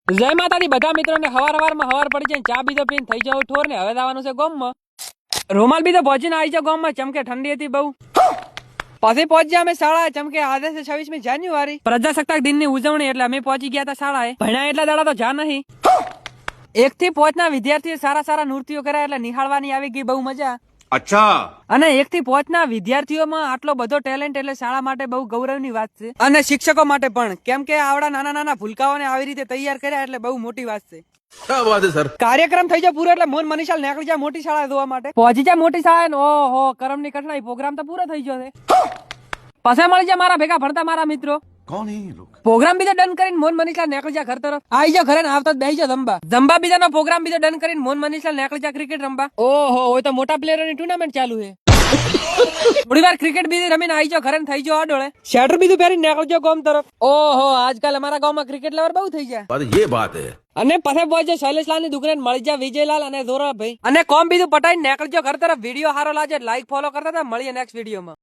જય માતાજી બધા મિત્રોને હવાર પડી જાય ચા બીજો પીને થઈ જાવ ઠોર ને હવે જવાનું છે ગામમાં. રૂમાલ બીજો પહોંચીને આવી જાવ ગામમાં, ચમકે ઠંડી હતી બહુ. પછી પહોંચ્યા અમે શાળા, ચમકે આજે છે 26મી જાન્યુઆરી, પ્રજાસત્તાક દિનની ઉજવણી, એટલે અમે પહોંચી ગયા હતા શાળાએ. ભણ્યા એટલા દાડા તો જા નહીં. 1 થી 5 ના વિદ્યાર્થીઓ સારા નૃત્યો કર્યા એટલે નિહાળવાની આવી ગઈ બહુ મજા. અચ્છા. અને 1 થી 5 ના વિદ્યાર્થીઓમાં આટલો બધો ટેલેન્ટ એટલે શાળા માટે બહુ ગૌરવની વાત છે, અને શિક્ષકો માટે પણ, કેમ કે આવડા નાના ભૂલકાઓને આવી રીતે તૈયાર કર્યા એટલે બહુ મોટી વાત છે. क्या बात है सर. કાર્યક્રમ થઈ જાય પૂરો એટલે મોન મનીષાલ નીકળી જાય મોટી શાળા જોવા માટે. પહોંચી જાય મોટી શાળા, ઓહો કરમની કઠણાઈ, પ્રોગ્રામ તો પૂરો થઈ ગયો છે. પછી મળી જાય મારા ભેગા ભણતા મારા મિત્રો. कौन है ये लोग? પ્રોગ્રામ બીજો ડન કરીને મોન મનીષાલ નીકળી જાય ઘર તરફ. આવી જાવ ઘરે ને આવતા જ બેસી જાવ જંબા બીજાનો પ્રોગ્રામ બીજો ડન કરીને મોન મનીષાલ નીકળી જાય ક્રિકેટ રમવા. ઓહો હોય તો મોટા પ્લેયરોની ટુર્નામેન્ટ ચાલુ છે. થોડી વાર ક્રિકેટ બીજી રમીને આવી જાવ ઘરે થઈ જાવ આડોળે. શેટર બીજું પહેરી નીકળી જાવ ગામ તરફ. ઓહો આજકાલ અમારા ગામમાં ક્રિકેટ લવર બહુ થઈ જાય. ये બાત है. અને પછી પહોંચે શૈલેષલાલ ની દુકાને મળી જાય વિજયલાલ અને ધોરાભાઈ, અને કોમ બીજું પટાઈને નીકળી જાવ ઘર તરફ. વિડીયો સારો લાગે લાઈક ફોલો કરતા હતા. મળીએ નેક્સ્ટ વિડીયોમાં.